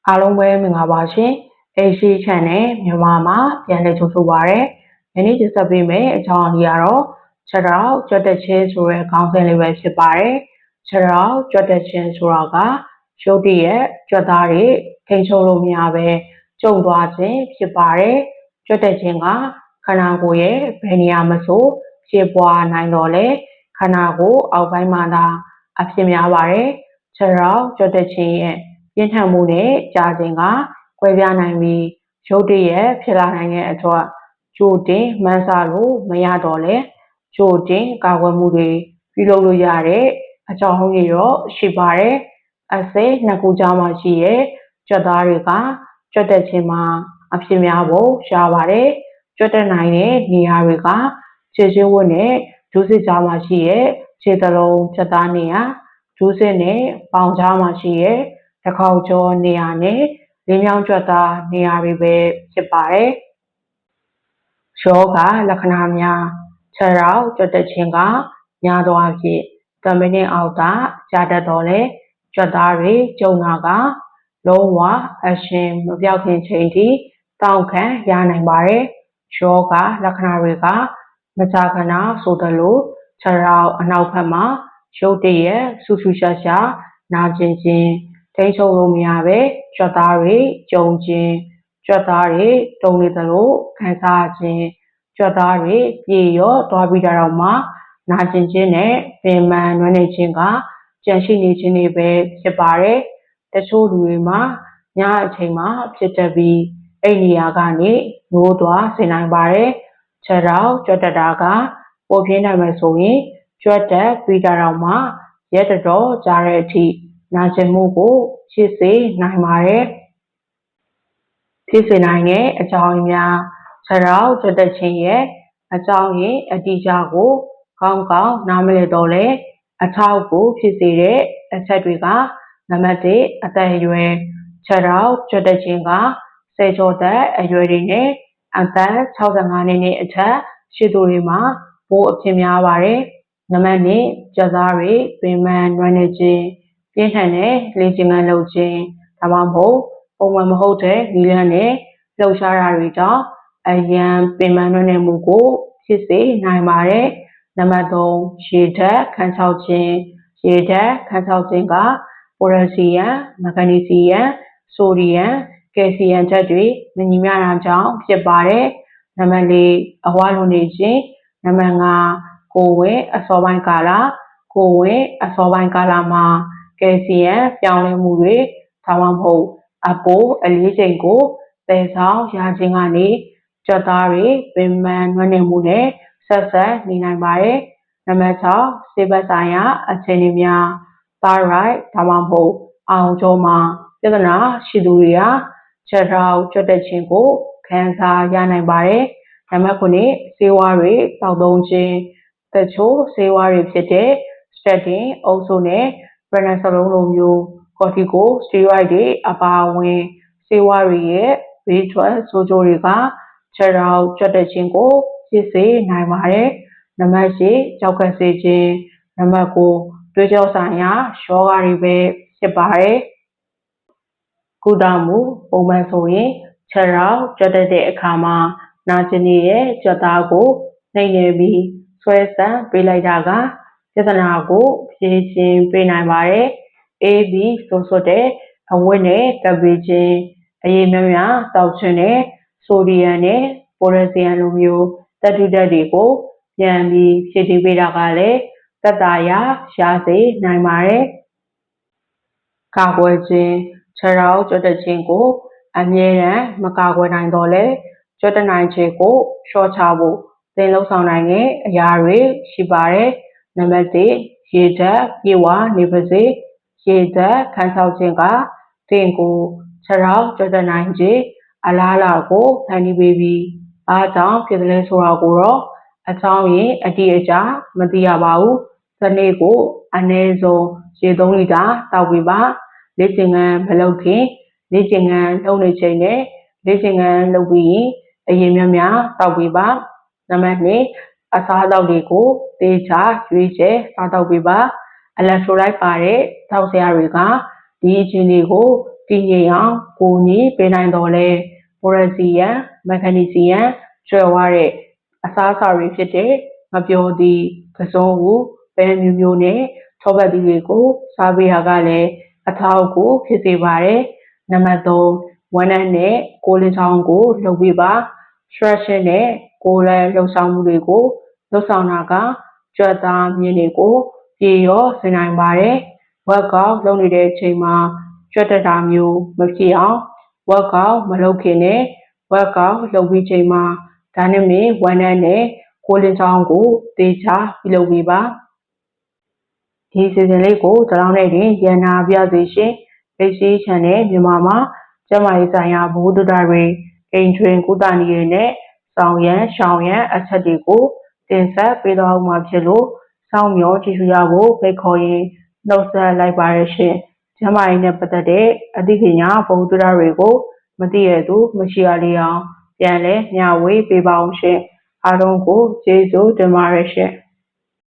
အားလုံးပဲမင်္ဂလာပါရှင်။ AC Channel မြန်မာမှာပြန်လည်ကြိုဆိုပါရစေ။ဒီနေ့တင်ဆက်ပေးမယ့်အကြောင်းအရာကတော့ခြေထောက်ကြွက်တက်ခြင်းဆိုတဲ့ခေါင်းစဉ်လေးပဲဖြစ်ပါတယ်။ခြေထောက်ကြွက်တက်ခြင်းဆိုတာကရုပ်တရက်ကြွက်သားတွေထိန်းချုပ်လို့မရပဲကျုံသွားခြင်းဖြစ်ပါတယ်။ကြွက်တက်ခြင်းကခန္ဓာကိုယ်ရဲ့ဘယ်နေရာမှာဆိုဖြစ်ပွားနိုင်တော့လဲခန္ဓာကိုယ်အောက်ပိုင်းမှာသာအဖြစ်များပါတယ်။ခြေထောက်ကြွက်တက်ခြင်းရဲ့ပြင်းထန်မှုနဲ့ကြာခြင်းကကွဲပြားနိုင်ပြီးရုတ်တရက်ဖြစ်လာနိုင်တဲ့အတွက်ကြိုတင်မှန်းဆလို့မရတော့လဲကြိုတင်ကာကွယ်မှုတွေပြုလုပ်လို့ရတဲ့အကြောင်းတွေတော့ရှိပါတယ်အစိနှစ်ခုကြားမှာရှိတဲ့ကြွက်သားတွေကကြွက်တက်ခြင်းမှာအဖြစ်များဖို့ရှားပါတယ်ကြွက်တက်နိုင်တဲ့နေရာတွေကခြေချင်းဝတ်နဲ့ဒုစစ်ကြားမှာရှိတဲ့ခြေသလုံးကြွက်သားနေရာဒုစစ်နဲ့ပေါင်ကြားမှာရှိတဲ့တစ်ခေါက်ကျော်နေရာနဲ့လင်းမြောင်းကြွက်သားနေရာတွေပဲဖြစ်ပါတယ်။ယောဂလက္ခဏာများခြေထောက်ကြွက်တက်ခြင်းကများသောအားဖြင့်10မိနစ်အောက်သာကြာတတ်တော်လဲကြွက်သားတွေကျုံတာကလုံးဝအရှင်မပြောက်ခင်ချိန်ထိတောင့်ခံရနိုင်ပါတယ်။ယောဂလက္ခဏာတွေကမကြာခဏဆိုသလိုခြေထောက်အနောက်ဘက်မှာရုတ်တရက်ဆူဆူရှာရှာနာကျင်ခြင်းထိန်းချုပ်လို့မရပဲကြွက်သားတွေကျုံခြင်းကြွက်သားတွေတုံနေသလိုခံစားခြင်းကြွက်သားတွေပြေရောသွားပြီးတော့မှနာကျင်ခြင်းနဲ့ပင်ပန်းနွမ်းနေခြင်းကကြန့်ရှိနေခြင်းတွေပဲဖြစ်ပါတယ်တချို့လူတွေမှာညအချိန်မှာဖြစ်တတ်ပြီးအဲ့နေရာကနေနိုးသွားစေနိုင်ပါတယ်ခြေထောက်ကြွက်တက်တာကပိုပြင်းနိုင်မယ်ဆိုရင်ကြွက်တက်ပြီးတော့မှရက်တော်ကြာတဲ့အထိနာကျင်မှုကိုဖြစ်စေနိုင်ပါတယ်ဖြစ်စေနိုင်တဲ့အကြောင်းအရာခြေထောက်ကြွက်တက်ခြင်းရဲ့အကြောင်းရင်းအတိအကျကိုကောင်းကောင်းနားမလည်တော့လဲအထောက်ကိုဖြစ်စေတဲ့အချက်တွေကနံပါတ်1အသက်အရွယ်ခြေထောက်ကြွက်တက်ခြင်းကဆယ်ကျော်သက်အရွယ်တွေနဲ့အသက်65နှစ်နဲ့အထက်ရှိသူတွေမှာပိုအဖြစ်များပါတယ်နံပါတ်2ကြွက်သားတွေပင်ပန်းနွမ်းနေခြင်းပြင်းထန်တဲ့လေ့ကျင့်ခန်းလုပ်ခြင်းဒါမှမဟုတ်ပုံမှန်မဟုတ်တဲ့နည်းလမ်းနဲ့လှုပ်ရှားတာတွေကြောင့်အရန်ပင်ပန်းနွမ်းနေမှုကိုဖြစ်စေနိုင်ပါတယ်နံပါတ်3ရေဓာတ်ခန်းခြောက်ခြင်းရေဓာတ်ခန်းခြောက်ခြင်းကပိုရက်ဆီယမ်မဂနီဆီယမ်ဆိုဒီယမ်ကယ်ဆီယမ်ဓာတ်တွေမညီမျှတာကြောင့်ဖြစ်ပါတယ်နံပါတ်4အဝလွန်နေခြင်းနံပါတ်5ကိုယ်ဝင်အစောပိုင်းကာလကိုယ်ဝင်အစောပိုင်းကာလမှာကယ်ဆီယမ်ပြောင်းလဲမှုတွေဒါမှမဟုတ်အပိုးအလေးချိန်ကိုသယ်ဆောင်ရခြင်းကနေကြွက်သားတွေပင်ပန်းနွမ်းနေမှုနဲ့ဆက်နေနိုင်ပါတယ်နံပါတ်6ဆေးဘက်ဆိုင်ရာအခြေအနေများသာရိုက်ဒါမှမဟုတ်အောင်ကျော်မှာပြဿနာရှိသူတွေဟာခြေထောက်ကြွက်တက်ခြင်းကိုခံစားရနိုင်ပါတယ်နံပါတ်9ဆေးဝါးတွေတောက်သုံးခြင်းတချို့ဆေးဝါးတွေဖြစ်တဲ့စတက်တင်အုပ်စုနဲ့ပရနက်စလုံးလိုမျိုးကော်တီကိုစတီရိုက်တွေအပါအဝင်ဆေးဝါးတွေရဲ့ဘေးထွက်ဆိုးကျိုးတွေကခြေထောက်ကြွက်တက်ခြင်းကိုဖြစ်စေနိုင်ပါတယ်နံပါတ်10ကြောက်ကစေခြင်းနံပါတ်9တွေးကြောဆိုင်ရာယောဂတွေပဲဖြစ်ပါတယ်ကုသမှုပုံမှန်ဆိုရင်ခြေထောက်ကြွက်တက်တဲ့အခါမှာနာကျင်နေတဲ့ကြွက်သားကိုနှိပ်နေပြီးဆွဲဆန့်ပေးလိုက်တာကပြဿနာကိုဖြေရှင်းပေးနိုင်ပါတယ်အေးပြီးဆိုတဲ့အဝတ်နဲ့ကပ်ပေးခြင်းအရေးများများတောက်ခြင်းနဲ့ဆိုဒီယမ်နဲ့ပိုရက်ဆီယမ်လိုမျိုးသတ္တုဓာတ်တွေကိုပြန်ပြီးဖြည့်တင်းပေးတာကလည်းသက်သာရာရစေနိုင်ပါတယ်ကာကွယ်ခြင်းခြေထောက်ကြွက်တက်ခြင်းကိုအမြဲတမ်းမကာကွယ်နိုင်တော့လဲကြွက်တက်နိုင်ခြင်းကိုလျှော့ချဖို့သင်လှုပ်ဆောင်နိုင်တဲ့အရာတွေရှိပါတယ်နံပါတ်1ရေဓာတ်ပြေဝနေပါစေရေဓာတ်ခန်းခြောက်ခြင်းကသင်ကိုခြေထောက်ကြွက်တက်နိုင်ခြင်းအလားအလာကိုဖန်တီးပေးပြီးအားကြောင့်ဖြစ်တယ်ဆိုတာကိုတော့အကြောင်းရင်းအတိအကျမသိရပါဘူးဒီနေ့ကိုအနည်းဆုံးရေ3လီတာတောက်ပြီးပါလေ့ကျင့်ခန်းမလုပ်ခင်လေ့ကျင့်ခန်းလုပ်နေချိန်နဲ့လေ့ကျင့်ခန်းလုပ်ပြီးရင်အရင်များတောက်ပြီးပါနံပါတ်2အစားအသောက်တွေကိုသေချာရွေးချယ်စားတောက်ပြီးပါအီလက်ထရိုလိုက်ပါတဲ့တောက်စရာတွေကဒီအခြေအနေကို တည်ငြိမ်အောင်ကိုညီပေးနိုင်တော်လဲပိုရက်စီယမ်မက်ခနီစီယမ်ကျွဲဝတဲ့အစားအစာတွေဖြစ်တဲ့ငပြောသည့်ကစုံဦးပဲမျိုးမျိုးနဲ့ထောပတ်သီးတွေကိုစားပေးရကလည်းအထောက်အကူဖြစ်စေပါတယ်နံပါတ်3ဝန်ထမ်းနဲ့ကိုလင်းချောင်းကိုလုပ်ပေးပါ stretching နဲ့ကိုယ်လည်းလှုပ်ဆောင်မှုတွေကိုလှုပ်ဆောင်တာကကြွက်သားမြင်းတွေကိုပြေရောဆင်နိုင်ပါတယ် workout လုပ်နေတဲ့အချိန်မှာကြွက်တက်တာမျိုးမဖြစ်အောင် workout မလုပ်ခင်နဲ့ workout လုပ်ပြီးချိန်မှာဒါနဲ့မင်းဝန်ထမ်းနဲ့ကိုလင်းချောင်းကိုသေချာပြုလုပ်ပေးပါဒီစီစဉ်လေးကိုတလောင်းနဲ့တင်ရန်နာပြစေရှင် HC Channel မြန်မာမှာကျမရေးဆိုင်ရာဘုဒ္ဓတာတွေအိမ်တွင်ကုသနည်းတွေနဲ့ဆောင်ရန်ရှောင်ရန်အချက်တွေကိုတင်ဆက်ပေးသွားမှာဖြစ်လို့စောင့်မျှော်ကြည့်ရှုရဖို့ဖိတ်ခေါ်ရင်နှုတ်ဆက်လိုက်ပါရရှင်ကျမရေးနဲ့ပတ်သက်တဲ့အသိပညာဘုဒ္ဓတာတွေကိုမသိရသူမရှိရလေအောင်ပြန်လဲမျှဝေပေးပါအောင်ရှင်အားလုံးကိုကျေးဇူးတင်ပါတယ်ရှင်